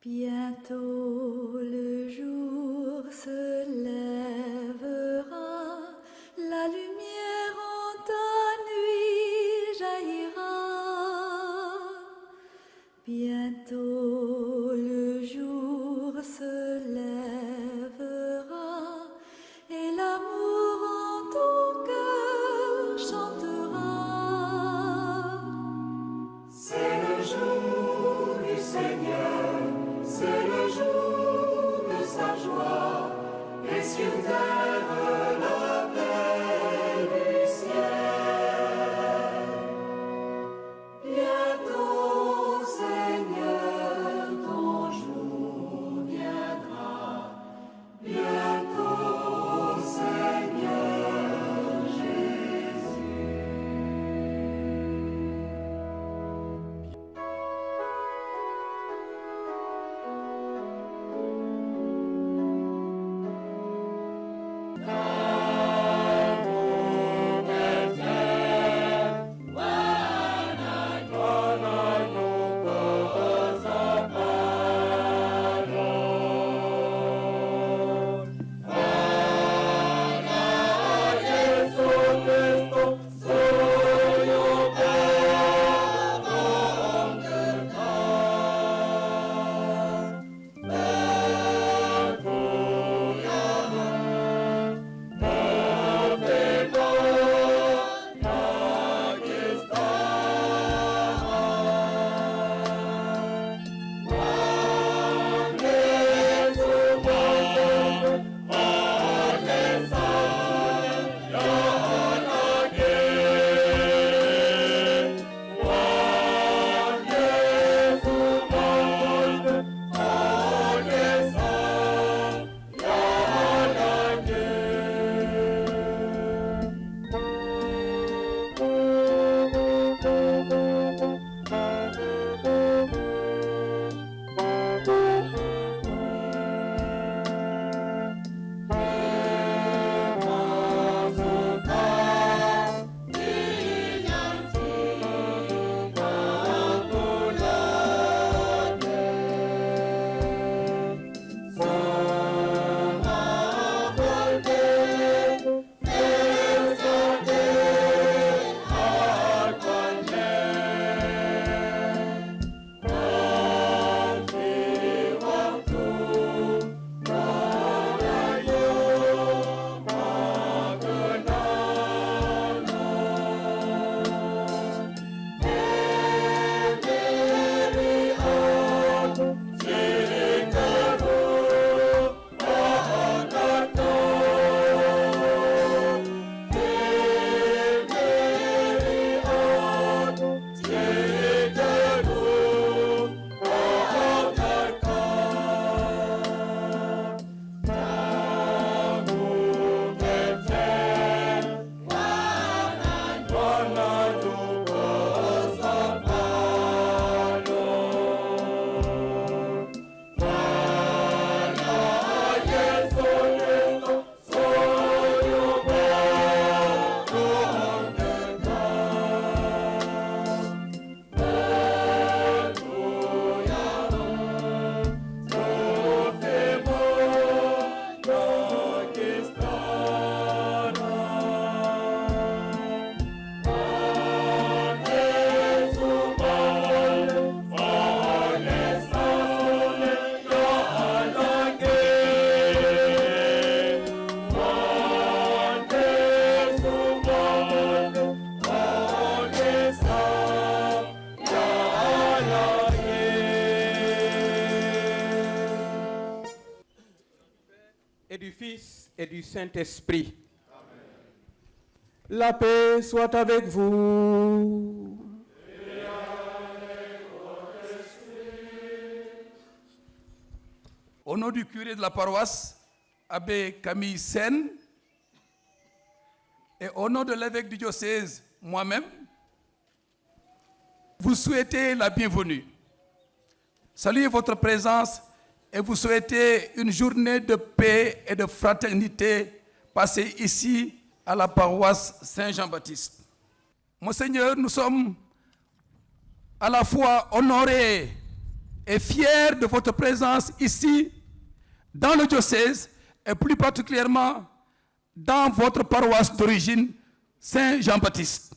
Bientôt le jour se lèvera, la lumière en ta nuit jaillira. Bientôt le jour se lèvera et l'amour en ton cœur chantera. C'est le jour du Seigneur, c'est le jour de sa joie, et sur terre la paix du ciel. Bientôt, Seigneur, ton jour viendra. Bientôt, Seigneur Jésus. Et du Fils et du Saint-Esprit. Amen. La paix soit avec vous. Et avec votre esprit. Au nom du curé de la paroisse, Abbé Camille Sen, et au nom de l'évêque du diocèse, moi-même, vous souhaitez la bienvenue. Saluez votre présence et vous souhaitez une journée de paix et de fraternité passée ici à la paroisse Saint-Jean-Baptiste. Monseigneur, nous sommes à la fois honorés est fier de votre présence ici, dans le diocèse, et plus particulièrement dans votre paroisse d'origine, Saint-Jean-Baptiste.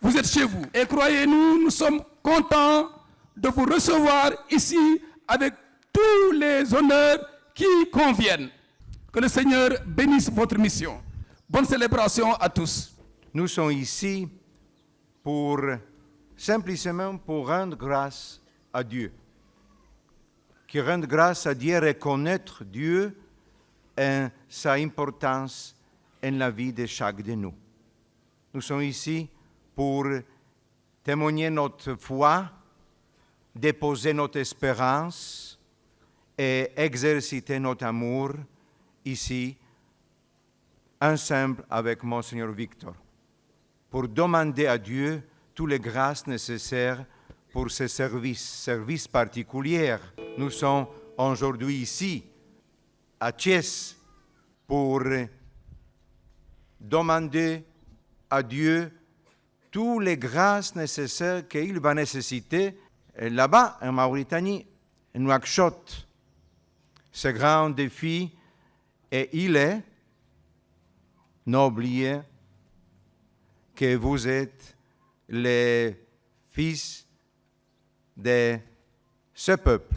Vous êtes chez vous. Et croyez-nous, nous sommes contents de vous recevoir ici avec tous les honneurs qui conviennent. Que le Seigneur bénisse votre mission. Bonne célébration à tous. Nous sommes ici simplement pour rendre grâce à Dieu. Qui rendre grâce à Dieu, reconnaître Dieu et sa importance en la vie de chacun de nous. Nous sommes ici pour témoigner notre foi, déposer notre espérance et exercer notre amour ici, ensemble avec Monseigneur Victor, pour demander à Dieu toutes les grâces nécessaires pour ce service particulier. Nous sommes aujourd'hui ici, à Thiès, pour demander à Dieu toutes les grâces nécessaires qu'il va nécessiter là-bas, en Mauritanie, en Nouakchott. Ce grand défi, et il est, n'oubliez que vous êtes les fils de ce peuple,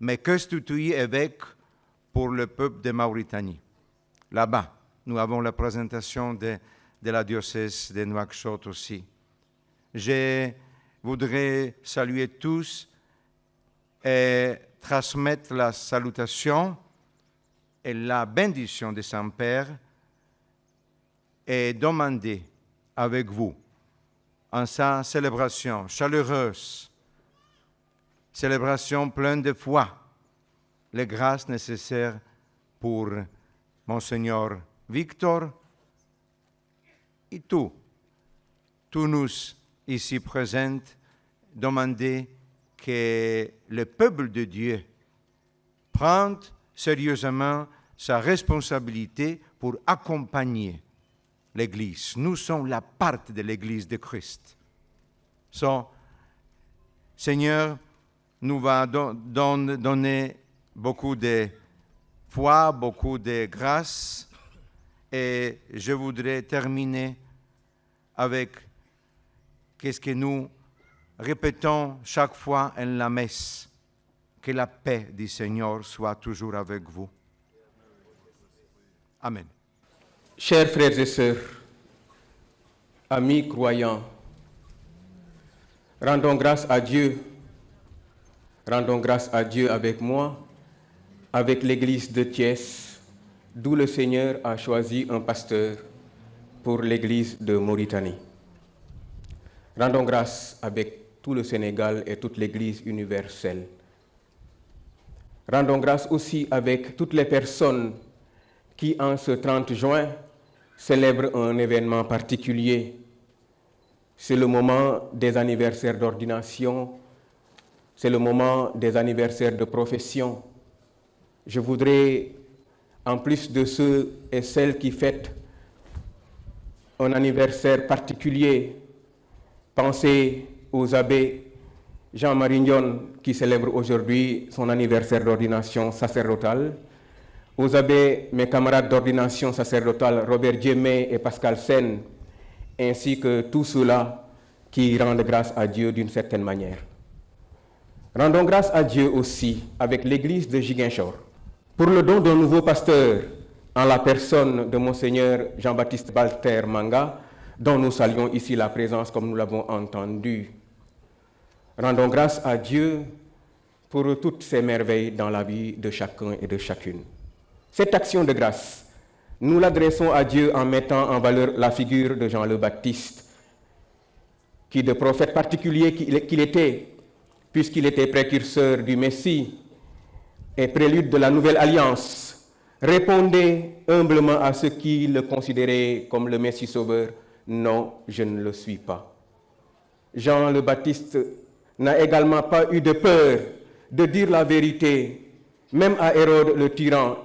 mais constitué évêque pour le peuple de Mauritanie. Là-bas, nous avons la présentation de la diocèse de Nouakchott aussi. Je voudrais saluer tous et transmettre la salutation et la bénédiction de Saint-Père et demander avec vous en sa célébration chaleureuse, célébration pleine de foi, les grâces nécessaires pour Monseigneur Victor et tous nous ici présents, demander que le peuple de Dieu prenne sérieusement sa responsabilité pour accompagner l'Église. Nous sommes la part de l'Église de Christ. Seigneur nous va donner beaucoup de foi, beaucoup de grâce, et je voudrais terminer avec ce que nous répétons chaque fois en la messe, que la paix du Seigneur soit toujours avec vous. Amen. Chers frères et sœurs, amis croyants, rendons grâce à Dieu avec moi, avec l'église de Thiès, d'où le Seigneur a choisi un pasteur pour l'église de Mauritanie. Rendons grâce avec tout le Sénégal et toute l'église universelle. Rendons grâce aussi avec toutes les personnes qui, en ce 30 juin, célèbrent un événement particulier. C'est le moment des anniversaires d'ordination, c'est le moment des anniversaires de profession. Je voudrais, en plus de ceux et celles qui fêtent un anniversaire particulier, penser aux abbés Jean-Marie Ndion, qui célèbre aujourd'hui son anniversaire d'ordination sacerdotale, aux abbés, mes camarades d'ordination sacerdotale, Robert Djemé et Pascal Sen, ainsi que tous ceux-là qui rendent grâce à Dieu d'une certaine manière. Rendons grâce à Dieu aussi avec l'église de Ziguinchor pour le don d'un nouveau pasteur en la personne de Monseigneur Jean-Baptiste Balter Manga, dont nous saluons ici la présence comme nous l'avons entendu. Rendons grâce à Dieu pour toutes ces merveilles dans la vie de chacun et de chacune. Cette action de grâce, nous l'adressons à Dieu en mettant en valeur la figure de Jean le Baptiste, qui de prophète particulier qu'il était, puisqu'il était précurseur du Messie et prélude de la nouvelle alliance, répondait humblement à ceux qui le considéraient comme le Messie sauveur. Non, je ne le suis pas. Jean le Baptiste n'a également pas eu de peur de dire la vérité, même à Hérode le tyran,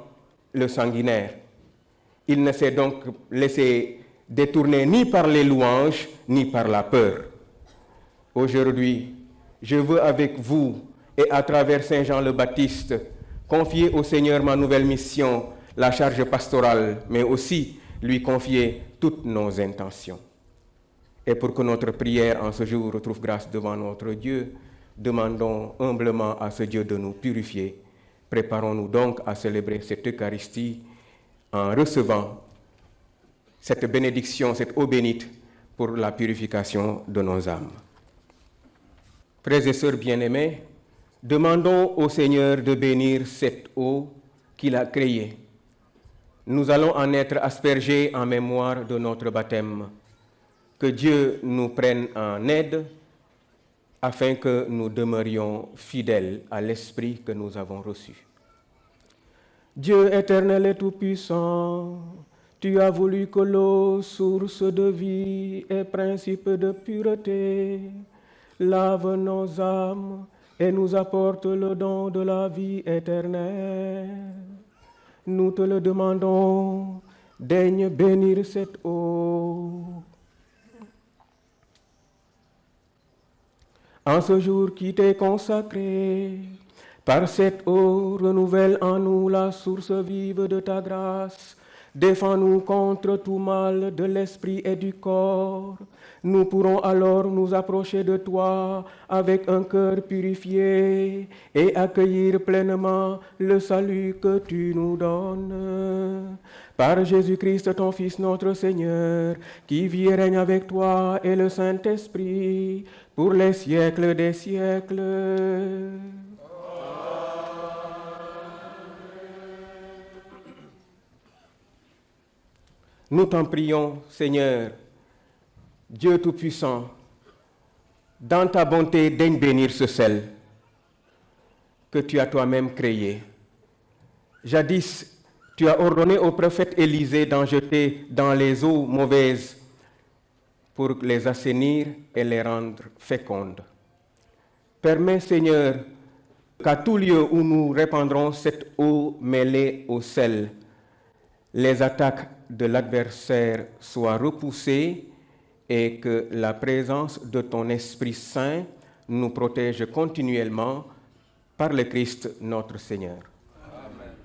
le sanguinaire. Il ne s'est donc laissé détourner ni par les louanges, ni par la peur. Aujourd'hui, je veux avec vous et à travers Saint Jean le Baptiste, confier au Seigneur ma nouvelle mission, la charge pastorale, mais aussi lui confier toutes nos intentions. Et pour que notre prière en ce jour retrouve grâce devant notre Dieu, demandons humblement à ce Dieu de nous purifier. Préparons-nous donc à célébrer cette Eucharistie en recevant cette bénédiction, cette eau bénite pour la purification de nos âmes. Frères et sœurs bien-aimés, demandons au Seigneur de bénir cette eau qu'il a créée. Nous allons en être aspergés en mémoire de notre baptême. Que Dieu nous prenne en aide afin que nous demeurions fidèles à l'Esprit que nous avons reçu. Dieu éternel et tout-puissant, tu as voulu que l'eau, source de vie et principe de pureté, lave nos âmes et nous apporte le don de la vie éternelle. Nous te le demandons, daigne bénir cette eau. En ce jour qui t'est consacré, par cette eau, renouvelle en nous la source vive de ta grâce. Défends-nous contre tout mal de l'esprit et du corps. Nous pourrons alors nous approcher de toi avec un cœur purifié et accueillir pleinement le salut que tu nous donnes. Par Jésus-Christ, ton Fils, notre Seigneur, qui vit et règne avec toi et le Saint-Esprit, pour les siècles des siècles. Nous t'en prions, Seigneur, Dieu Tout-Puissant, dans ta bonté, daigne bénir ce sel que tu as toi-même créé. Jadis, tu as ordonné au prophète Élisée d'en jeter dans les eaux mauvaises pour les assainir et les rendre fécondes. Permets, Seigneur, qu'à tout lieu où nous répandrons cette eau mêlée au sel, les attaques de l'adversaire soient repoussées et que la présence de ton Esprit Saint nous protège continuellement par le Christ notre Seigneur. Amen.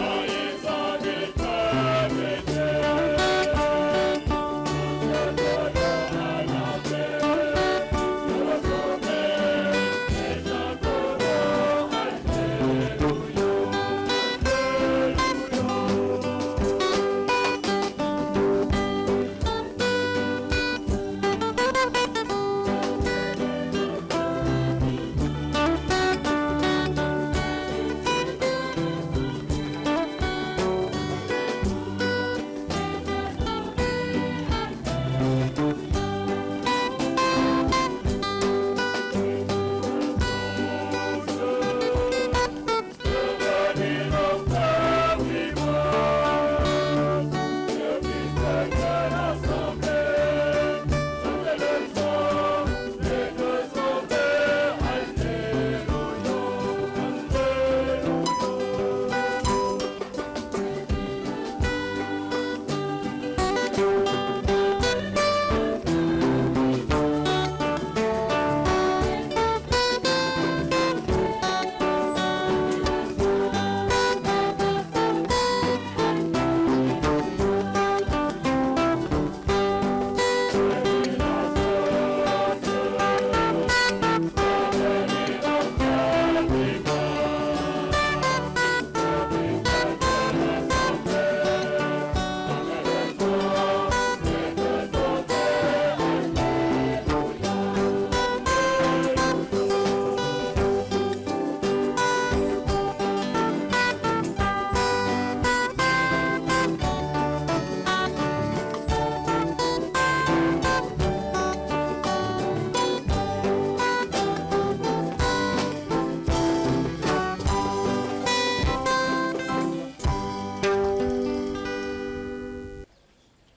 Soyez en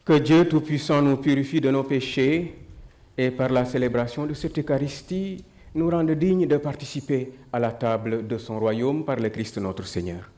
Que Dieu Tout-Puissant nous purifie de nos péchés et par la célébration de cette Eucharistie, nous rende dignes de participer à la table de son royaume par le Christ notre Seigneur.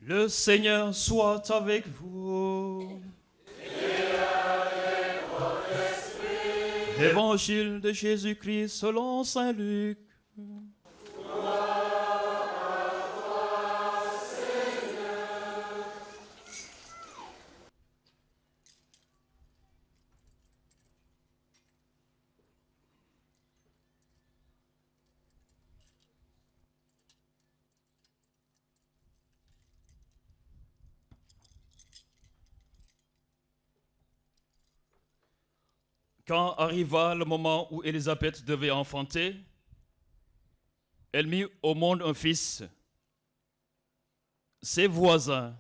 Le Seigneur soit avec vous. Évangile de Jésus-Christ selon saint Luc. Quand arriva le moment où Élisabeth devait enfanter, elle mit au monde un fils. Ses voisins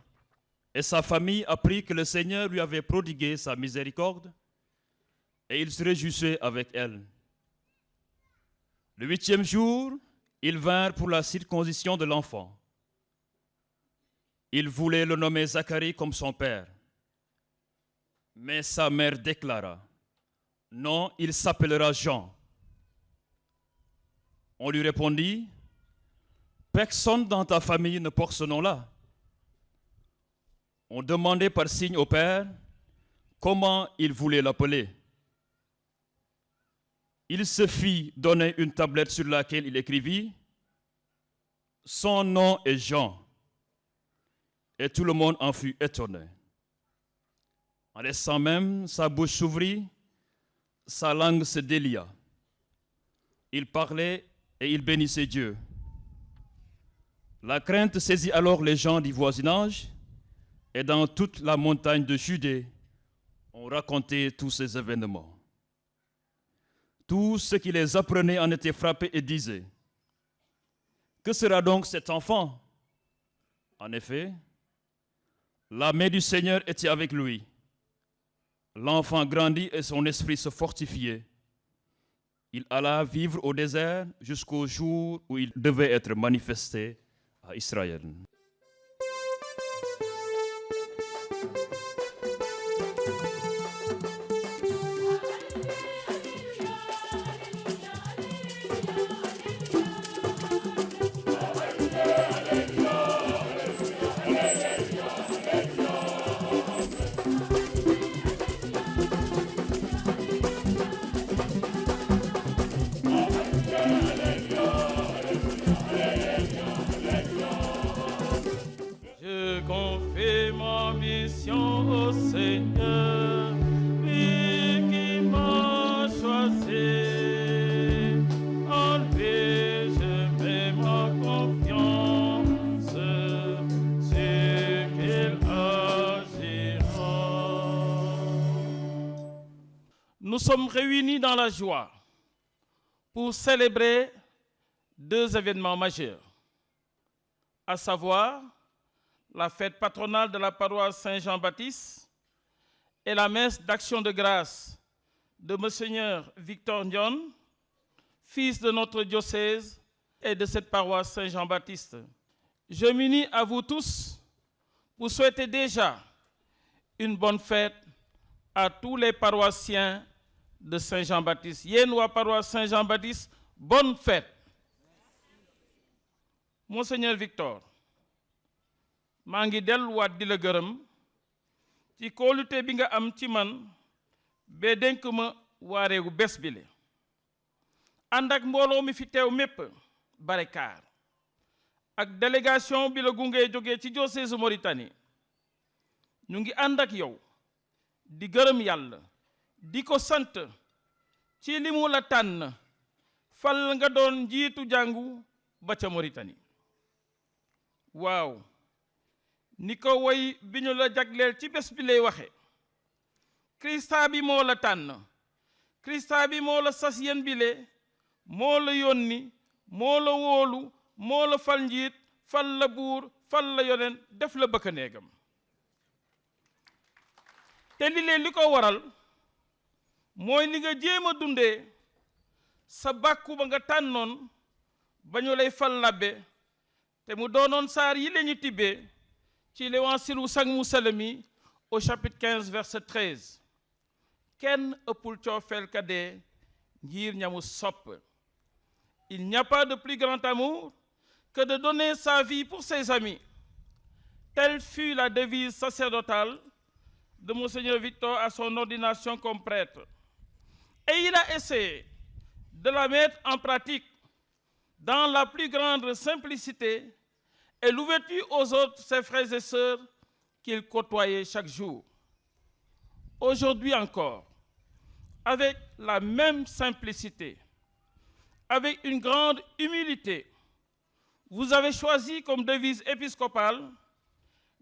et sa famille apprirent que le Seigneur lui avait prodigué sa miséricorde et ils se réjouissaient avec elle. Le 8e jour, ils vinrent pour la circoncision de l'enfant. Ils voulaient le nommer Zacharie comme son père. Mais sa mère déclara: non, il s'appellera Jean. On lui répondit: personne dans ta famille ne porte ce nom-là. On demandait par signe au père comment il voulait l'appeler. Il se fit donner une tablette sur laquelle il écrivit: son nom est Jean. Et tout le monde en fut étonné. En laissant même, sa bouche s'ouvrit, sa langue se délia. Il parlait et il bénissait Dieu. La crainte saisit alors les gens du voisinage, et dans toute la montagne de Judée, on racontait tous ces événements. Tous ceux qui les apprenaient en étaient frappés et disaient: que sera donc cet enfant? En effet, la main du Seigneur était avec lui. L'enfant grandit et son esprit se fortifiait. Il alla vivre au désert jusqu'au jour où il devait être manifesté à Israël. Je confie ma mission au Seigneur, lui qui m'a choisi. En lui je mets ma confiance, c'est qu'il agira. Nous sommes réunis dans la joie pour célébrer deux événements majeurs, à savoir la fête patronale de la paroisse Saint-Jean-Baptiste et la messe d'action de grâce de Monseigneur Victor Ndion, fils de notre diocèse et de cette paroisse Saint-Jean-Baptiste. Je m'unis à vous tous pour souhaiter déjà une bonne fête à tous les paroissiens de Saint-Jean-Baptiste. Yéen waa paroisse Saint-Jean-Baptiste, bonne fête. Monseigneur Victor, maa ngi delluwaat di la gërëm ci kóolute bi nga am ci man ba dénk ma waareegu bés bile ànd ak mbooloo mi fi teew mépp barekaar ak délégation bi la gunge jógee ci diocèse Mauritanie ñu ngi ànd ak yow di gërëm yàlla di ko sant ci li mu la tànn fal nga doon njiitu jàngu ba ca Mauritanie waaw ni ko woy bi ñu la jagleel ci bés bi lay waxe Krista bi moo la tànn Krista bi moo la sas yéen bile moo la yónni moo la wóolu moo la fal njiit fal la buur fal la yoneen def la bëkk néegam te li ko waral mooy li nga jéem a dundee sa bàkku ba nga tànnoon ba ñu lay fal labbe te mu doonoon saar yi la ñu tibbee ci l'évangile wu sang mu sell mi au chapitre 15 verset 13 kenn ëppul coofeel ka dee ngir ñamu sopp. Il n'y a pas de plus grand amour que de donner sa vie pour ses amis. Telle fut la devise sacerdotale de Monseigneur Victor à son ordination comme prêtre. Et il a essayé de la mettre en pratique dans la plus grande simplicité et l'ouverture aux autres, ses frères et sœurs qu'il côtoyait chaque jour. Aujourd'hui encore, avec la même simplicité, avec une grande humilité, vous avez choisi comme devise épiscopale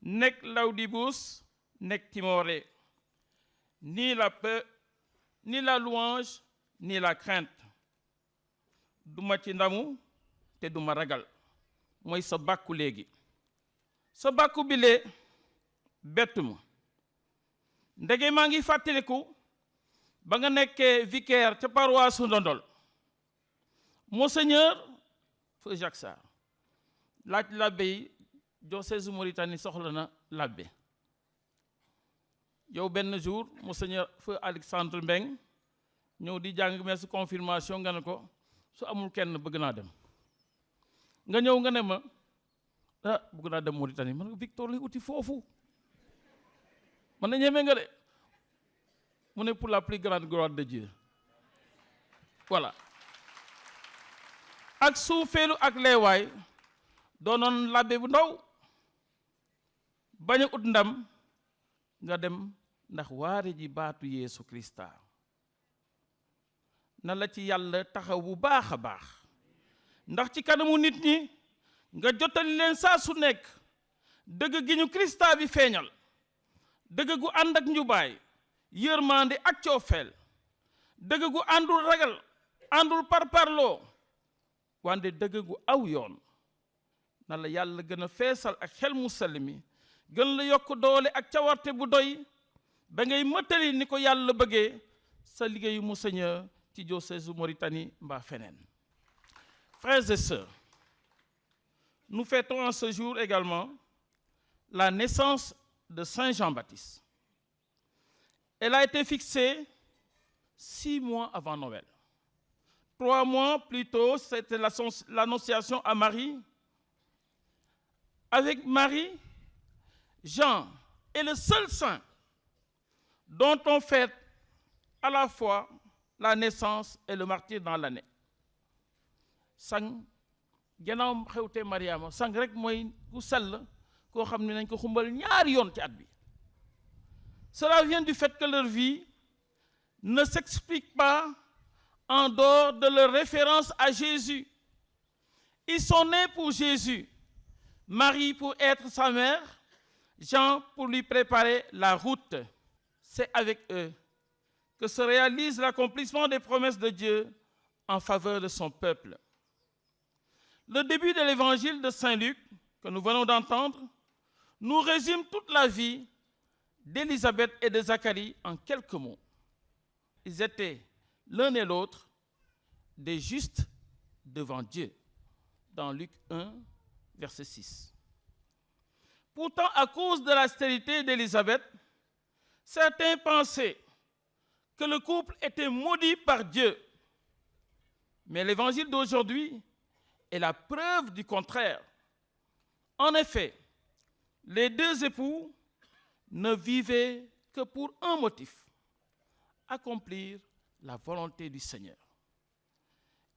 nec laudibus, nec timore, ni la peur, ni la louange, ni la crainte. Duma ci ndamu te duma ragal mooy sa bàkku léegi sa bàkku bile bettu ma ndege maa ngi fàttaliku ba nga nekkee vicaire ca paroisse Ndondol Monseigneur Feu Jacques Sarr laaj labbe yi diocèse Mauritanie soxla na labbe yow benn jour Monseigneur Feu Alexandre Mbeng ñëw di jàng meesu confirmation nga ne ko su amul kenn bëgg naa dem nga ñëw nga ne ma bëgg naa dem Mauritanie man nga Victor li uti foofu man na ñeme nga de mu ne pour la plus grande gloire de Dieu voilà ak suufeelu ak leewaay doonoon labbe bu ndaw bañ a ut ndam nga dem ndax waare ji baatu Yeesu Krista na la ci yàlla taxaw bu baax a baax ndax ci kanamu nit ñi nga jottali leen saa su nekk dëgg gi ñu Krista bi feeñal dëgg gu ànd ak njubaay yërmande ak coofeel dëgg gu àndul ragal àndul parparloo wante dëgg gu aw yoon na la yàlla gën a feesal ak xel mu sell mi gën la yokk doole ak cawarte bu doy ba ngay mëttali ni ko yàlla bëggee sa liggéeyu Monseigneur ci diocèse Mauritanie mbaa feneen. Frères et sœurs, nous fêtons en ce jour également la naissance de Saint Jean-Baptiste. Elle a été fixée 6 mois avant Noël. 3 mois plus tôt, c'était l'annonciation à Marie. Avec Marie, Jean est le seul saint dont on fête à la fois la naissance et le martyre dans l'année. Sang gannaaw xewte Mariama sang rek mooy ku sell koo xam ne nañ ko xumbal ñaari yoon ci at bi. Cela vient du fait que leur vie ne s'explique pas en dehors de leur référence à Jésus. Ils sont nés pour Jésus, Marie pour être sa mère, Jean pour lui préparer la route. C'est avec eux que se réalise l'accomplissement des promesses de Dieu en faveur de son peuple. Le début de l'évangile de Saint Luc, que nous venons d'entendre, nous résume toute la vie d'Élisabeth et de Zacharie en quelques mots. Ils étaient l'un et l'autre des justes devant Dieu, dans Luc 1, verset 6. Pourtant, à cause de la stérilité d'Élisabeth, certains pensaient que le couple était maudit par Dieu. Mais l'évangile d'aujourd'hui est la preuve du contraire. En effet, les deux époux ne vivait que pour un motif, accomplir la volonté du Seigneur.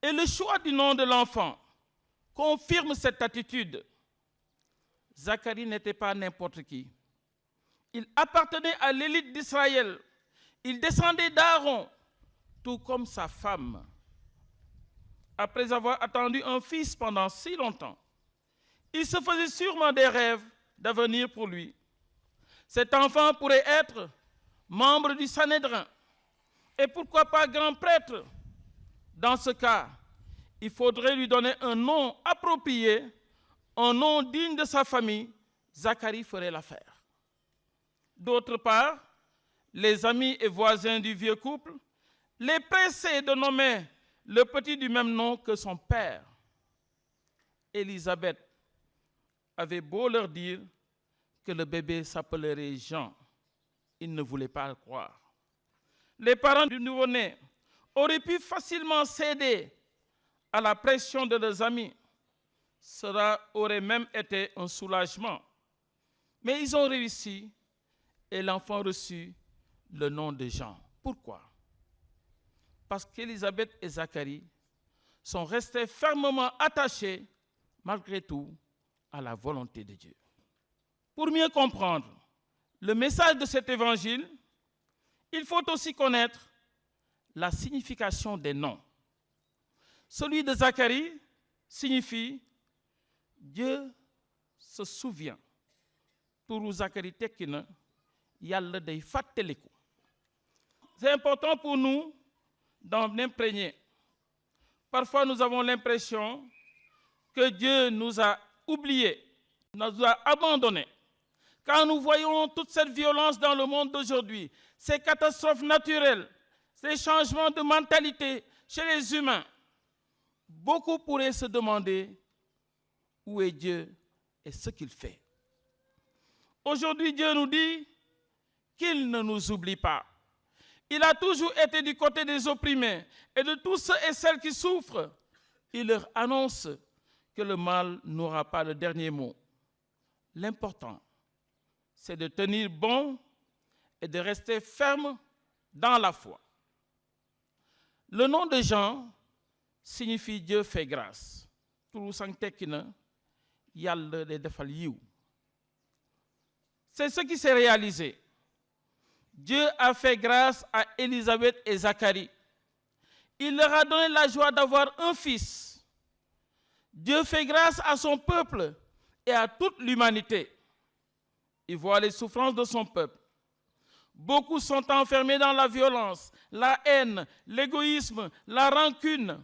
Et le choix du nom de l'enfant confirme cette attitude. Zacharie n'était pas n'importe qui. Il appartenait à l'élite d'Israël. Il descendait d'Aaron, tout comme sa femme. Après avoir attendu un fils pendant si longtemps, il se faisait sûrement des rêves d'avenir pour lui. Cet enfant pourrait être membre du Sanhédrin et pourquoi pas grand prêtre. Dans ce cas, il faudrait lui donner un nom approprié, un nom digne de sa famille. Zacharie ferait l'affaire. D'autre part, les amis et voisins du vieux couple les pressaient de nommer le petit du même nom que son père. Élisabeth avait beau leur dire que le bébé s'appellerait Jean. Ils ne voulaient pas le croire. Les parents du nouveau-né auraient pu facilement céder à la pression de leurs amis. Cela aurait même été un soulagement. Mais ils ont réussi et l'enfant reçut le nom de Jean. Pourquoi? Parce qu'Élisabeth et Zacharie sont restés fermement attachés, malgré tout, à la volonté de Dieu. Pour mieux comprendre le message de cet évangile, il faut aussi connaître la signification des noms. Celui de Zacharie signifie Dieu se souvient. Turu Zacharie tekina yalla day fateliku. C'est important pour nous d'en imprégner. Parfois, nous avons l'impression que Dieu nous a oubliés, nous a abandonnés. Quand nous voyons toute cette violence dans le monde d'aujourd'hui, ces catastrophes naturelles, ces changements de mentalité chez les humains, beaucoup pourraient se demander où est Dieu et ce qu'il fait. Aujourd'hui, Dieu nous dit qu'il ne nous oublie pas. Il a toujours été du côté des opprimés et de tous ceux et celles qui souffrent. Il leur annonce que le mal n'aura pas le dernier mot. L'important, c'est de tenir bon et de rester ferme dans la foi. Le nom de Jean signifie Dieu fait grâce. C'est ce qui s'est réalisé. Dieu a fait grâce à Élisabeth et Zacharie. Il leur a donné la joie d'avoir un fils. Dieu fait grâce à son peuple et à toute l'humanité. Il voit les souffrances de son peuple. Beaucoup sont enfermés dans la violence, la haine, l'égoïsme, la rancune.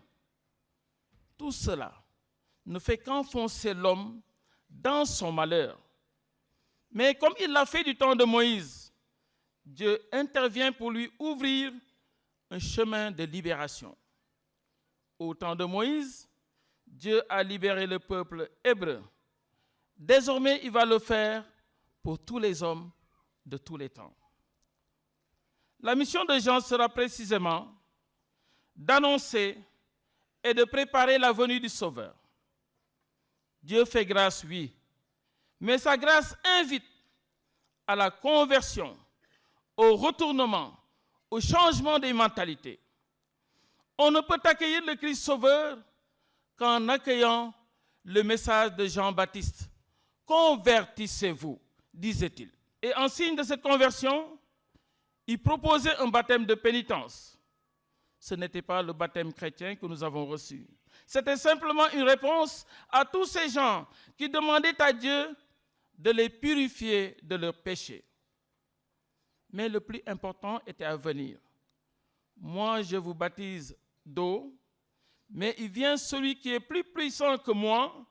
Tout cela ne fait qu'enfoncer l'homme dans son malheur. Mais comme il l'a fait du temps de Moïse, Dieu intervient pour lui ouvrir un chemin de libération. Au temps de Moïse, Dieu a libéré le peuple hébreu. Désormais, il va le faire pour tous les hommes de tous les temps. La mission de Jean sera précisément d'annoncer et de préparer la venue du Sauveur. Dieu fait grâce, oui, mais sa grâce invite à la conversion, au retournement, au changement des mentalités. On ne peut accueillir le Christ Sauveur qu'en accueillant le message de Jean-Baptiste. Convertissez-vous, disait-il. Et en signe de cette conversion, il proposait un baptême de pénitence. Ce n'était pas le baptême chrétien que nous avons reçu. C'était simplement une réponse à tous ces gens qui demandaient à Dieu de les purifier de leurs péchés. Mais le plus important était à venir. Moi, je vous baptise d'eau, mais il vient celui qui est plus puissant que moi,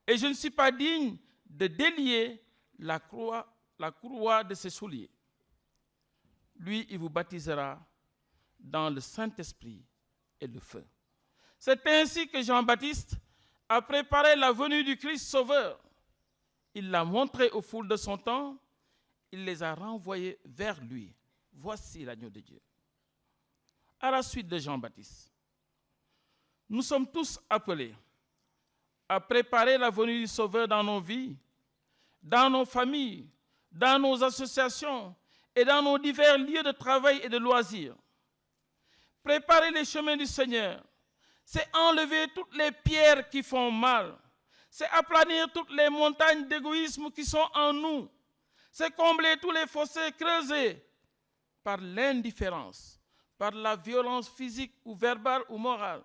et je ne suis pas digne de délier la courroie de ses souliers. Lui, il vous baptisera dans le Saint-Esprit et le feu. C'est ainsi que Jean-Baptiste a préparé la venue du Christ Sauveur. Il l'a montré aux foules de son temps, il les a renvoyés vers lui. Voici l'agneau de Dieu. À la suite de Jean-Baptiste, nous sommes tous appelés à préparer la venue du Sauveur dans nos vies, dans nos familles, dans nos associations et dans nos divers lieux de travail et de loisirs. Préparer les chemins du Seigneur, c'est enlever toutes les pierres qui font mal, c'est aplanir toutes les montagnes d'égoïsme qui sont en nous, c'est combler tous les fossés creusés par l'indifférence, par la violence physique ou verbale ou morale.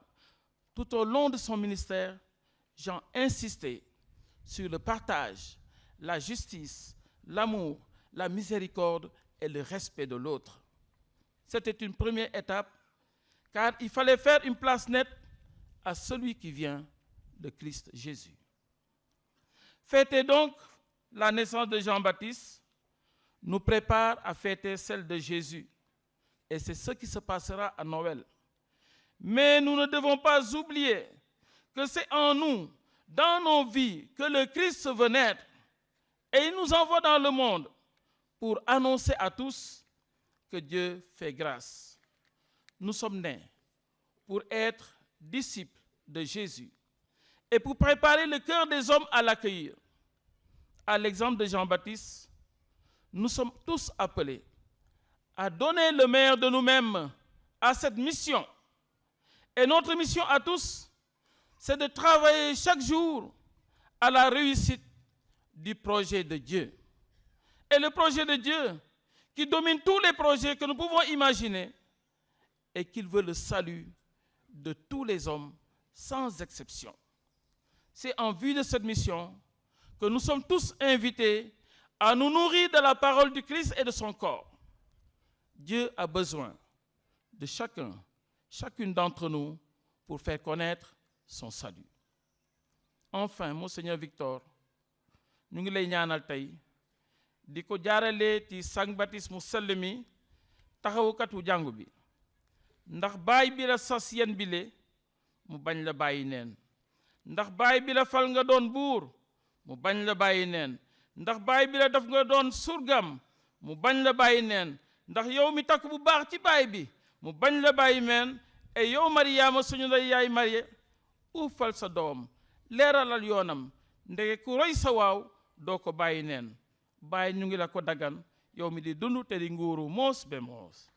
Tout au long de son ministère, Jean insistait sur le partage, la justice, l'amour, la miséricorde et le respect de l'autre. C'était une première étape, car il fallait faire une place nette à celui qui vient de Christ Jésus. Fêter donc la naissance de Jean-Baptiste nous prépare à fêter celle de Jésus. Et c'est ce qui se passera à Noël. Mais nous ne devons pas oublier que c'est en nous, dans nos vies, que le Christ veut naître. Et il nous envoie dans le monde pour annoncer à tous que Dieu fait grâce. Nous sommes nés pour être disciples de Jésus et pour préparer le cœur des hommes à l'accueillir. À l'exemple de Jean-Baptiste, nous sommes tous appelés à donner le meilleur de nous-mêmes à cette mission. Et notre mission à tous, c'est de travailler chaque jour à la réussite du projet de Dieu. Et le projet de Dieu, qui domine tous les projets que nous pouvons imaginer, est qu'il veut le salut de tous les hommes, sans exception. C'est en vue de cette mission que nous sommes tous invités à nous nourrir de la parole du Christ et de son corps. Dieu a besoin de chacune d'entre nous pour faire connaître son salut. Enfin, Monseigneur Victor, ñu ngi lay ñaanal tey di ko jaarale ci sang baptiste mu sell mi taxawukatu jàngu bi ndax baay bi la sas yen bile mu bañ la bàyyi neen ndax baay bi la fal nga doon buur mu bañ la bàyyi neen ndax baay bi la def nga doon surgam mu bañ la bàyyi neen ndax yow mi takk bu baax ci baay bi mu bañ la bàyyi meen et yow Mariama suñu lay yaay Marie uufal sa doom leeralal yoonam ndege ku roy sa waaw doo ko bàyyi neen bàyyi ñu ngi la ko dagan yow mi di dund te di nguuru moos be moos.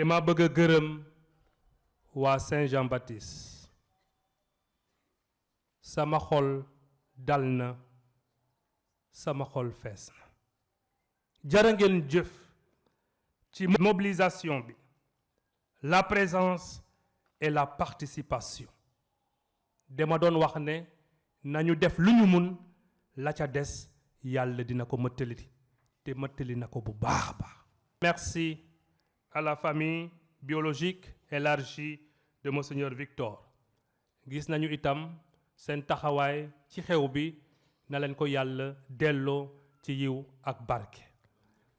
te ma bëgg a gërëm waa Saint-Jean-Baptiste sama xol dal na sama xol fees na jërë ngeen jëf ci mobilisation bi la présence et la participation dama doon wax ne nañu def lu ñu mun la ca des yàlla dina ko mëttali te mëttali na ko bu baax a baax. Merci à la famille biologique élargie de Monseigneur Victor gis nañu itam seen taxawaay ci xew bi na leen ko yàlla delloo ci yiw ak barke.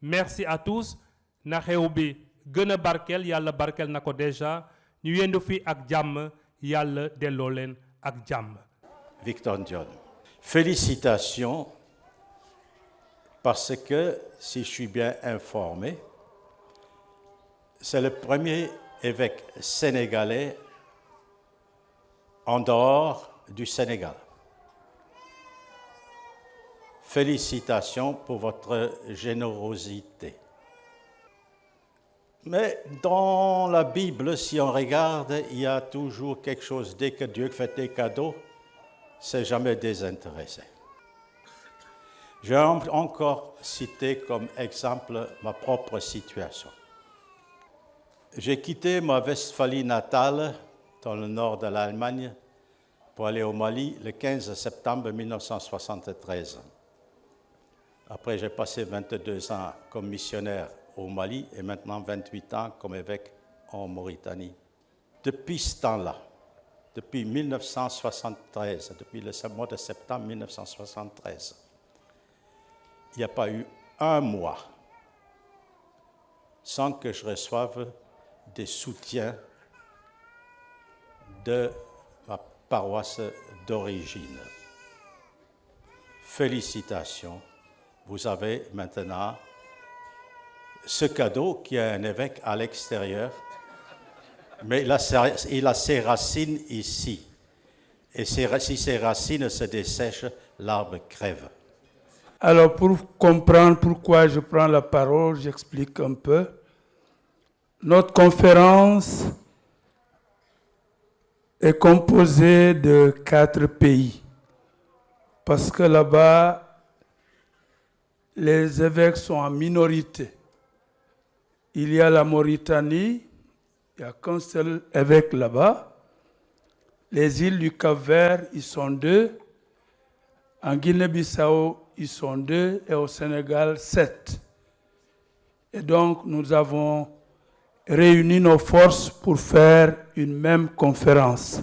Merci à tous na xew bi gën a barkeel yàlla barkeel na ko déjà ñu yendu fi ak jàmm yàlla delloo leen ak jàmm. Victor Ndione. Félicitations parce que, si je suis bien informé, c'est le premier évêque sénégalais en dehors du Sénégal. Félicitations pour votre générosité. Mais dans la Bible, si on regarde, il y a toujours quelque chose. Dès que Dieu fait des cadeaux, c'est jamais désintéressé. Je vais encore citer comme exemple ma propre situation. J'ai quitté ma Westphalie natale, dans le nord de l'Allemagne, pour aller au Mali le 15 septembre 1973. Après, j'ai passé 22 ans comme missionnaire au Mali et maintenant 28 ans comme évêque en Mauritanie. Depuis ce temps-là, depuis 1973, depuis le mois de septembre 1973, il n'y a pas eu un mois sans que je reçoive des soutiens de ma paroisse d'origine. Félicitations, vous avez maintenant ce cadeau qui est un évêque à l'extérieur, mais il a ses racines ici. Et si ses racines se dessèchent, l'arbre crève. Alors, pour comprendre pourquoi je prends la parole, j'explique un peu. Notre conférence est composée de 4 pays. Parce que là-bas, les évêques sont en minorité. Il y a la Mauritanie, il n'y a qu'un seul évêque là-bas. Les îles du Cap-Vert, ils sont 2. En Guinée-Bissau, ils sont 2. Et au Sénégal, 7. Et donc, nous avons réuni nos forces pour faire une même conférence.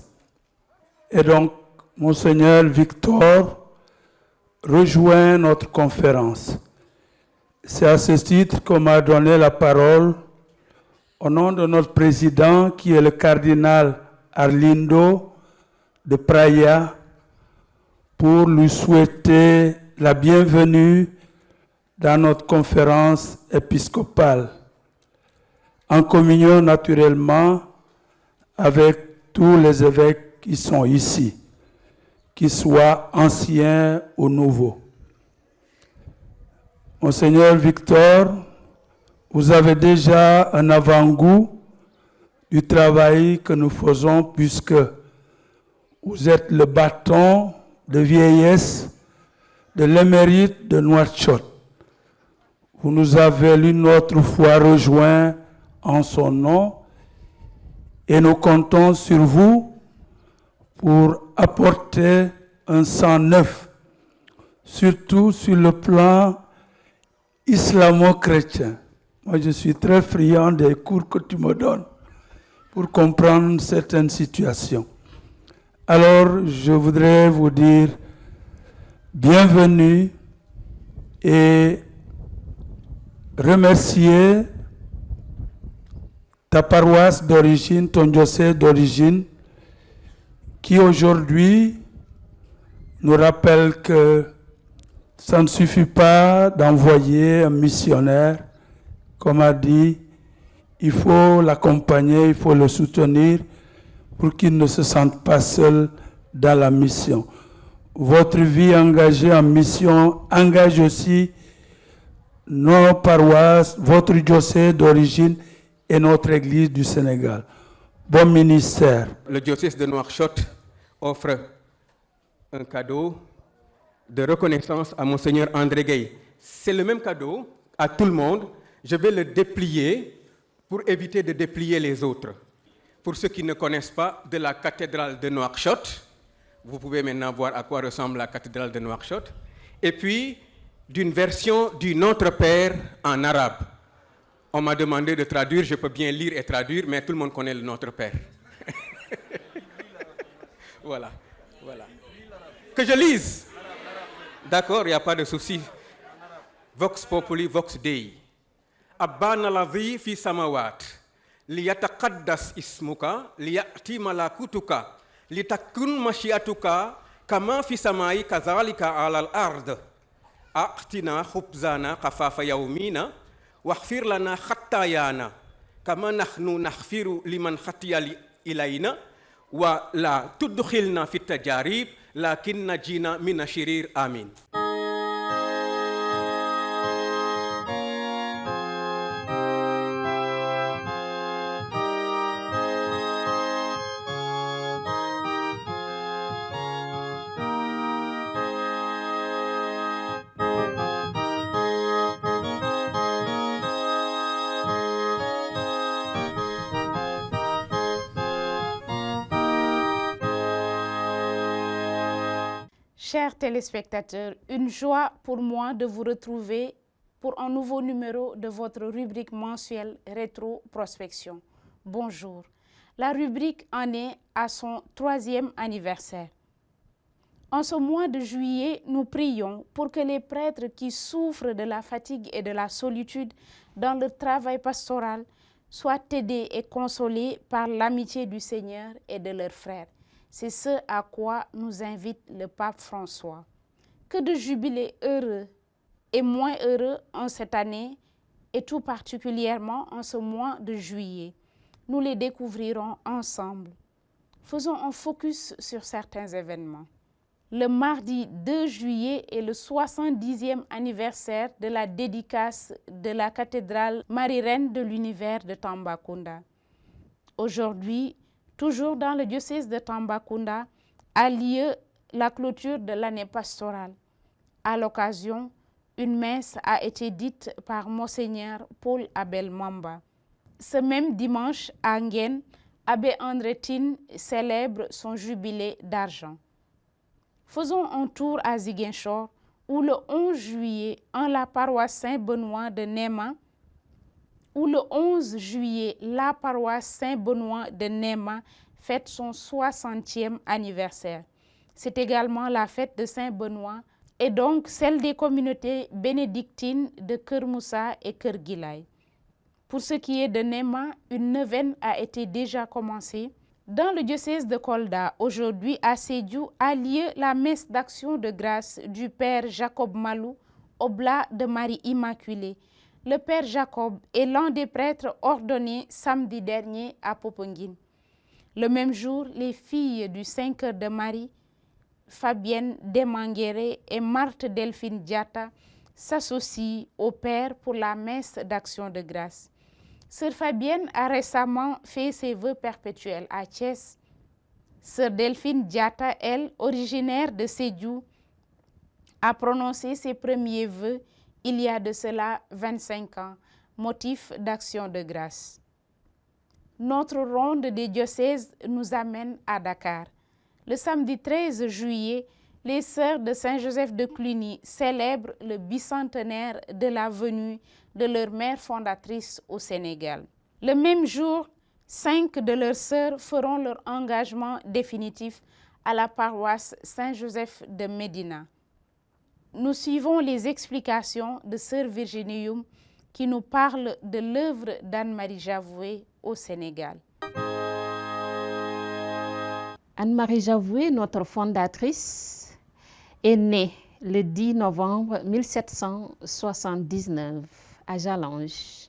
Et donc, Monseigneur Victor rejoint notre conférence. C'est à ce titre qu'on m'a donné la parole au nom de notre président, qui est le cardinal Arlindo de Praia, pour lui souhaiter la bienvenue dans notre conférence épiscopale, en communion naturellement avec tous les évêques qui sont ici, qu'ils soient anciens ou nouveaux. Monseigneur Victor, vous avez déjà un avant-goût du travail que nous faisons, puisque vous êtes le bâton de vieillesse de l'émérite de Nouakchott. Vous nous avez l'une autre fois rejoints en son nom et nous comptons sur vous pour apporter un sang neuf, surtout sur le plan islamo-chrétien. Moi, je suis très friand des cours que tu me donnes pour comprendre certaines situations. Alors, je voudrais vous dire bienvenue et remercier ta paroisse d'origine, ton diocèse d'origine, qui aujourd'hui nous rappelle que ça ne suffit pas d'envoyer un missionnaire. Comme a dit, il faut l'accompagner, il faut le soutenir pour qu'il ne se sente pas seul dans la mission. Votre vie engagée en mission engage aussi nos paroisses, votre diocèse d'origine et notre Église du Sénégal. Bon ministère. Le diocèse de Nouakchott offre un cadeau de reconnaissance à Monseigneur André Gueye. C'est le même cadeau à tout le monde. Je vais le déplier pour éviter de déplier les autres. Pour ceux qui ne connaissent pas de la cathédrale de Nouakchott, vous pouvez maintenant voir à quoi ressemble la cathédrale de Nouakchott. Et puis, d'une version du Notre Père en arabe. On m'a demandé de traduire, je peux bien lire et traduire, mais tout le monde connaît le Notre Père. Voilà, voilà. Que je lise. D'accord, il n'y a pas de souci. Vox populi, vox dei. Abbana ladhi fi samawat. Liyataqaddas ismuka, liyati malakutuka. Litakun mashiatuka, kama fi samai kazalika alal ard. Aqtina khubzana khafafa yawmina. واغفر لنا خطايانا كما نحن نغفر لمن خطي إلينا ولا تدخلنا في التجارب لكن نجينا من الشرير آمين. Chers téléspectateurs, une joie pour moi de vous retrouver pour un nouveau numéro de votre rubrique mensuelle Rétro-Prospection. Bonjour. La rubrique en est à son 3e anniversaire. En ce mois de juillet, nous prions pour que les prêtres qui souffrent de la fatigue et de la solitude dans leur travail pastoral soient aidés et consolés par l'amitié du Seigneur et de leurs frères. C'est ce à quoi nous invite le pape François. Que de jubilés heureux et moins heureux en cette année et tout particulièrement en ce mois de juillet. Nous les découvrirons ensemble. Faisons un focus sur certains événements. Le mardi 2 juillet est le 70e anniversaire de la dédicace de la cathédrale Marie-Reine de l'univers de Tambacounda. Aujourd'hui, toujours dans le diocèse de Tambacounda, a lieu la clôture de l'année pastorale. À l'occasion, une messe a été dite par Monseigneur Paul Abel Mamba. Ce même dimanche, à Nguyen, Abbé André Tine célèbre son jubilé d'argent. Faisons un tour à Ziguinchor, où le 11 juillet, en la paroisse Saint-Benoît de Néma, la paroisse Saint-Benoît de Néma fête son 60e anniversaire. C'est également la fête de Saint-Benoît et donc celle des communautés bénédictines de Kermoussa et Kerguilay. Pour ce qui est de Néma, une neuvaine a été déjà commencée. Dans le diocèse de Kolda, aujourd'hui à Sédhiou, a lieu la messe d'action de grâce du Père Jacob Malou, oblat de Marie Immaculée. Le Père Jacob est l'un des prêtres ordonnés samedi dernier à Popenguine. Le même jour, les filles du Saint-Cœur de Marie, Fabienne Demanguéré et Marthe Delphine Diatta, s'associent au Père pour la messe d'action de grâce. Sœur Fabienne a récemment fait ses vœux perpétuels à Thiès. Sœur Delphine Diatta, elle, originaire de Sédhiou, a prononcé ses premiers vœux il y a de cela 25 ans, motif d'action de grâce. Notre ronde des diocèses nous amène à Dakar. Le samedi 13 juillet, les sœurs de Saint-Joseph de Cluny célèbrent le bicentenaire de la venue de leur mère fondatrice au Sénégal. Le même jour, 5 de leurs sœurs feront leur engagement définitif à la paroisse Saint-Joseph de Médina. Nous suivons les explications de sœur Virginie Youm qui nous parle de l'œuvre d'Anne-Marie Javoué au Sénégal. Anne-Marie Javoué, notre fondatrice, est née le 10 novembre 1779 à Jalange.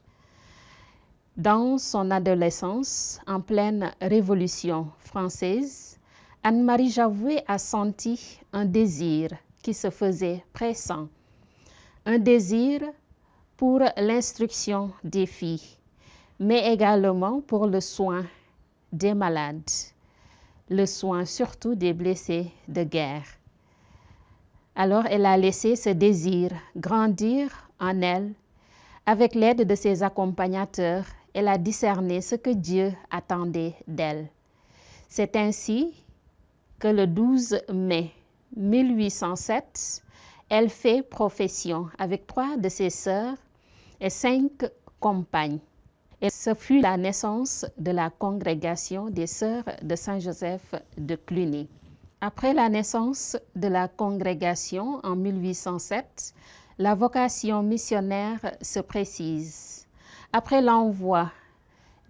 Dans son adolescence, en pleine Révolution française, Anne-Marie Javoué a senti un désir qui se faisait pressant, un désir pour l'instruction des filles, mais également pour le soin des malades, le soin surtout des blessés de guerre. Alors elle a laissé ce désir grandir en elle. Avec l'aide de ses accompagnateurs, elle a discerné ce que Dieu attendait d'elle. C'est ainsi que le 12 mai 1807, elle fait profession avec 3 de ses sœurs et 5 compagnes. Et ce fut la naissance de la congrégation des Sœurs de Saint-Joseph de Cluny. Après la naissance de la congrégation en 1807, la vocation missionnaire se précise. Après l'envoi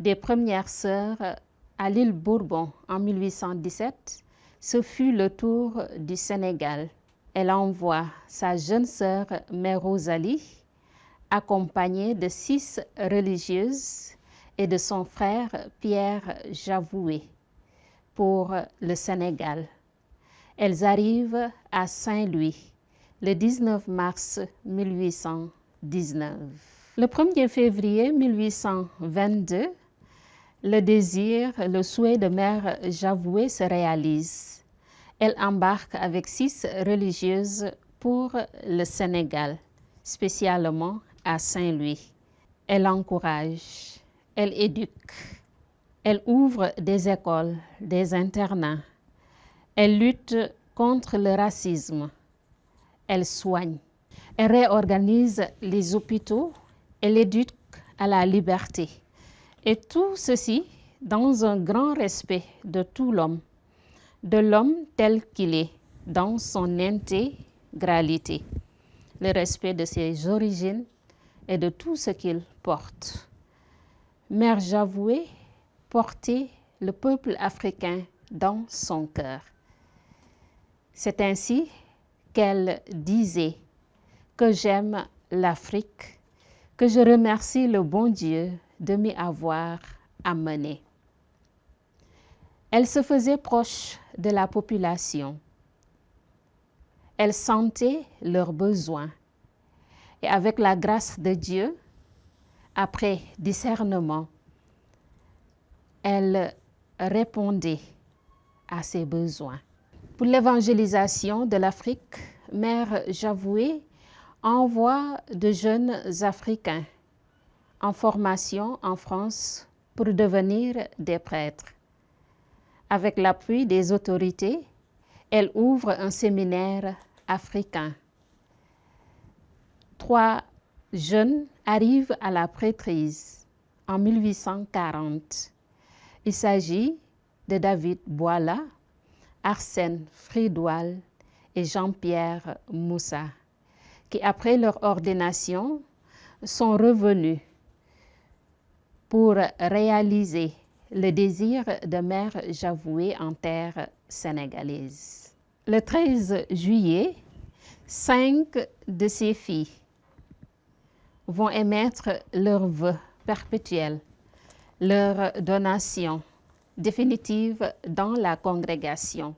des premières sœurs à l'île Bourbon en 1817, ce fut le tour du Sénégal. Elle envoie sa jeune sœur Mère Rosalie, accompagnée de 6 religieuses et de son frère Pierre Javoué, pour le Sénégal. Elles arrivent à Saint-Louis le 19 mars 1819. Le 1er février 1822, le désir, le souhait de Mère Javoué se réalise. Elle embarque avec 6 religieuses pour le Sénégal, spécialement à Saint-Louis. Elle encourage, elle éduque, elle ouvre des écoles, des internats, elle lutte contre le racisme, elle soigne, elle réorganise les hôpitaux, elle éduque à la liberté. Et tout ceci dans un grand respect de tout l'homme, de l'homme tel qu'il est, dans son intégralité, le respect de ses origines et de tout ce qu'il porte. Mère Javoué portait le peuple africain dans son cœur. C'est ainsi qu'elle disait que j'aime l'Afrique, que je remercie le bon Dieu de m'y avoir amenée. Elle se faisait proche de la population. Elle sentait leurs besoins. Et avec la grâce de Dieu, après discernement, elle répondait à ses besoins. Pour l'évangélisation de l'Afrique, Mère Javoué envoie de jeunes Africains en formation en France pour devenir des prêtres. Avec l'appui des autorités, elle ouvre un séminaire africain. 3 jeunes arrivent à la prêtrise en 1840. Il s'agit de David Boila, Arsène Fridoual et Jean-Pierre Moussa, qui après leur ordination sont revenus pour réaliser le désir de Mère Javoué en terre sénégalaise. Le 13 juillet, 5 de ses filles vont émettre leurs vœux perpétuels, leur donation définitive dans la congrégation.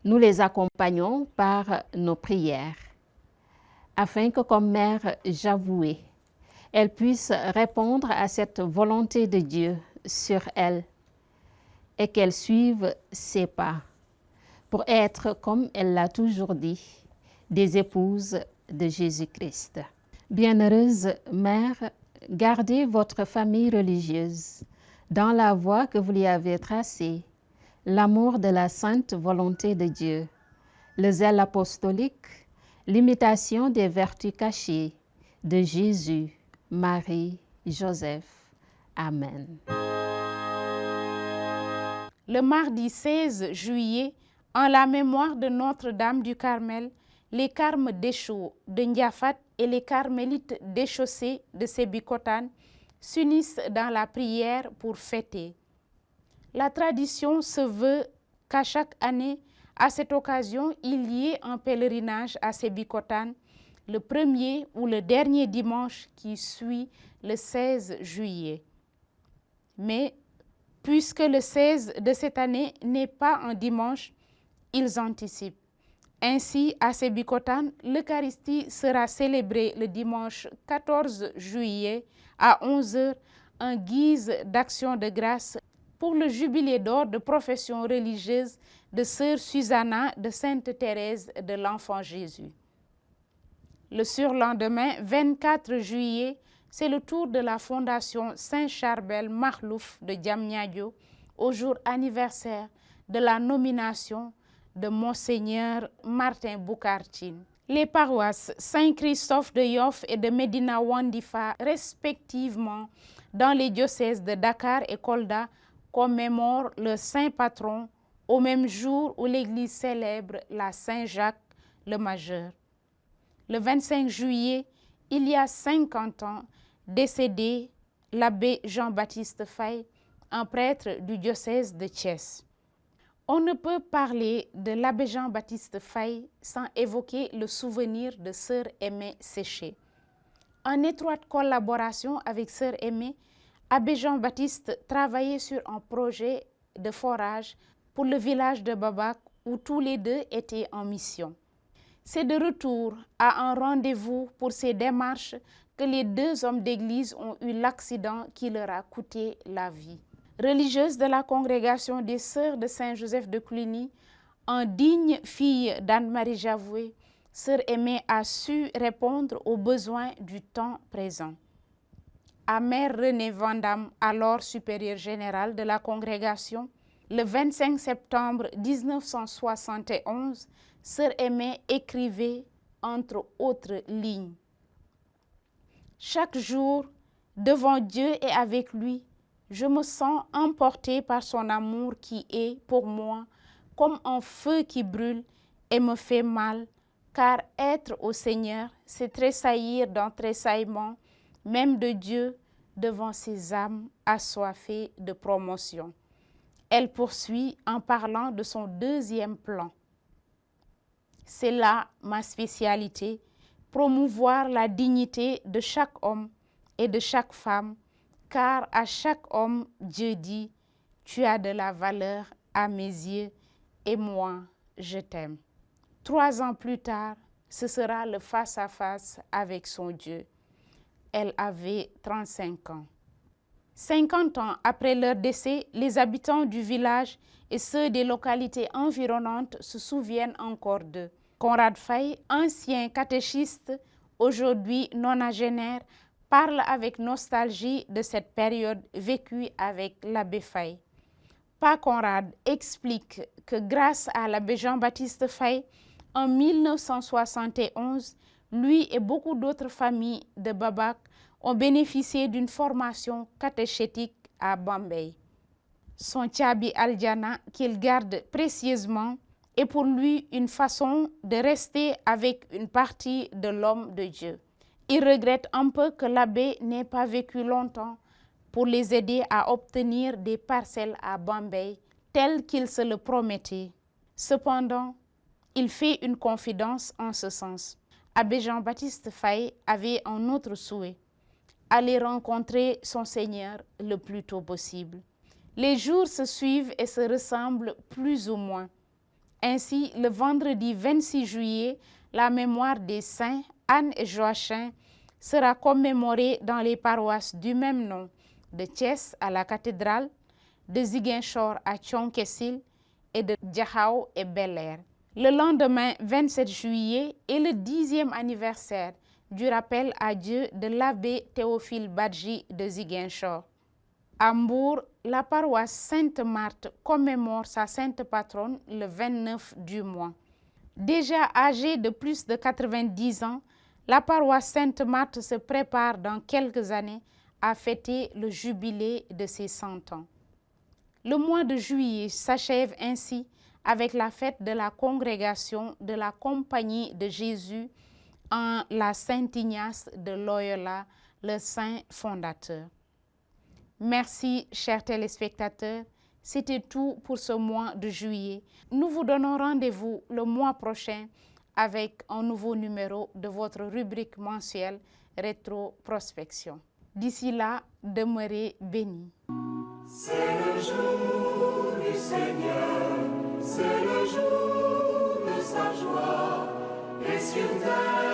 Nous les accompagnons par nos prières, afin que comme Mère Javoué, elle puisse répondre à cette volonté de Dieu sur elle et qu'elle suive ses pas pour être, comme elle l'a toujours dit, des épouses de Jésus-Christ. Bienheureuse Mère, gardez votre famille religieuse dans la voie que vous lui avez tracée, l'amour de la sainte volonté de Dieu, le zèle apostolique, l'imitation des vertus cachées de Jésus, Marie, Joseph. Amen. Le mardi 16 juillet, en la mémoire de Notre-Dame du Carmel, les Carmes déchaux de Ndiafat et les Carmélites déchaussés de Sébikotane s'unissent dans la prière pour fêter. La tradition se veut qu'à chaque année, à cette occasion, il y ait un pèlerinage à Sébikotane le premier ou le dernier dimanche qui suit le 16 juillet. Mais puisque le 16 de cette année n'est pas un dimanche, ils anticipent. Ainsi, à Sébikotane, l'Eucharistie sera célébrée le dimanche 14 juillet à 11h en guise d'action de grâce pour le jubilé d'or de profession religieuse de sœur Susanna de Sainte Thérèse de l'Enfant Jésus. Le surlendemain, 24 juillet, c'est le tour de la Fondation Saint-Charbel Makhlouf de Diamniadio au jour anniversaire de la nomination de Monseigneur Martin Boukartine. Les paroisses Saint-Christophe de Yoff et de Médina Wandifa, respectivement dans les diocèses de Dakar et Kolda, commémorent le saint patron au même jour où l'Église célèbre la Saint-Jacques le Majeur. Le 25 juillet, il y a 50 ans, décédé l'abbé Jean-Baptiste Faye, un prêtre du diocèse de Thiès. On ne peut parler de l'abbé Jean-Baptiste Faye sans évoquer le souvenir de sœur Aimée Séché. En étroite collaboration avec sœur Aimée, abbé Jean-Baptiste travaillait sur un projet de forage pour le village de Babak où tous les deux étaient en mission. C'est de retour à un rendez-vous pour ces démarches que les deux hommes d'église ont eu l'accident qui leur a coûté la vie. Religieuse de la congrégation des Sœurs de Saint-Joseph de Cluny, en digne fille d'Anne-Marie Javoué, sœur Aimée a su répondre aux besoins du temps présent. À Mère Renée Vandam, alors supérieure générale de la congrégation, le 25 septembre 1971, sœur Aimée écrivait entre autres lignes: chaque jour, devant Dieu et avec lui, je me sens emportée par son amour qui est, pour moi, comme un feu qui brûle et me fait mal, car être au Seigneur, c'est tressaillir d'un tressaillement, même de Dieu, devant ces âmes assoiffées de promotion. Elle poursuit en parlant de son deuxième plan. C'est là ma spécialité, promouvoir la dignité de chaque homme et de chaque femme, car à chaque homme, Dieu dit, tu as de la valeur à mes yeux et moi, je t'aime. 3 ans plus tard, ce sera le face-à-face avec son Dieu. Elle avait 35 ans. 50 ans après leur décès, les habitants du village et ceux des localités environnantes se souviennent encore d'eux. Conrad Faye, ancien catéchiste, aujourd'hui nonagénaire, parle avec nostalgie de cette période vécue avec l'abbé Faye. Pa Conrad explique que grâce à l'abbé Jean-Baptiste Faye, en 1971, lui et beaucoup d'autres familles de Babak ont bénéficié d'une formation catéchétique à Bambey. Son Tchabi Aldjana, qu'il garde précieusement, est pour lui une façon de rester avec une partie de l'homme de Dieu. Il regrette un peu que l'abbé n'ait pas vécu longtemps pour les aider à obtenir des parcelles à Bambey, telles qu'il se le promettait. Cependant, il fait une confidence en ce sens. Abbé Jean-Baptiste Faye avait un autre souhait: aller rencontrer son Seigneur le plus tôt possible. Les jours se suivent et se ressemblent plus ou moins. Ainsi, le vendredi 26 juillet, la mémoire des saints Anne et Joachim sera commémorée dans les paroisses du même nom, de Thiès à la cathédrale, de Ziguinchor à Thionkessil et de Diakhao et Bel-Air. Le lendemain, 27 juillet, est le 10e anniversaire du rappel à Dieu de l'abbé Théophile Badji de Ziguinchor. À Mbour, la paroisse Sainte-Marthe commémore sa sainte patronne le 29 du mois. Déjà âgée de plus de 90 ans, la paroisse Sainte-Marthe se prépare dans quelques années à fêter le jubilé de ses 100 ans. Le mois de juillet s'achève ainsi avec la fête de la congrégation de la Compagnie de Jésus en la Saint-Ignace de Loyola, le saint fondateur. Merci, chers téléspectateurs. C'était tout pour ce mois de juillet. Nous vous donnons rendez-vous le mois prochain avec un nouveau numéro de votre rubrique mensuelle Rétro-Prospection. D'ici là, demeurez bénis. C'est le jour du Seigneur, c'est le jour de sa joie, et sur terre